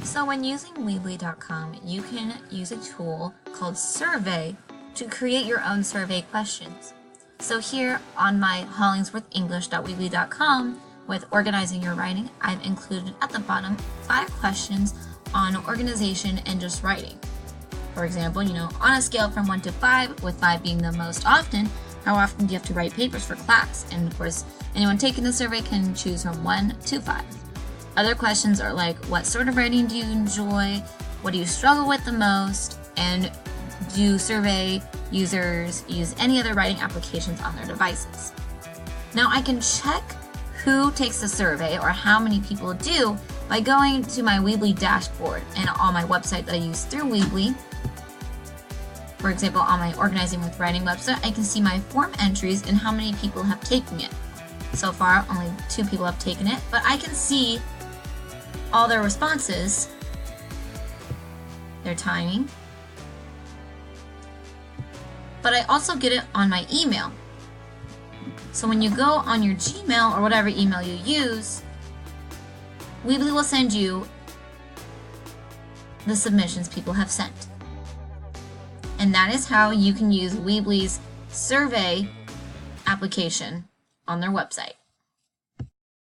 So when using Weebly.com, you can use a tool called Survey to create your own survey questions. So here on my hollingworthenglish.weebly.com, with organizing your writing, I've included at the bottom 5 questions on organization and just writing. For example, on a scale from 1 to 5, with 5 being the most often, how often do you have to write papers for class? And of course, anyone taking the survey can choose from 1 to 5. Other questions are like, what sort of writing do you enjoy? What do you struggle with the most? And do survey users use any other writing applications on their devices? Now I can check who takes the survey or how many people do by going to my Weebly dashboard and on my website that I use through Weebly. For example, on my Organizing with Writing website, I can see my form entries and how many people have taken it. So far, only 2 people have taken it, but I can see all their responses, their timing, but I also get it on my email. So when you go on your Gmail or whatever email you use, Weebly will send you the submissions people have sent. And that is how you can use Weebly's survey application on their website.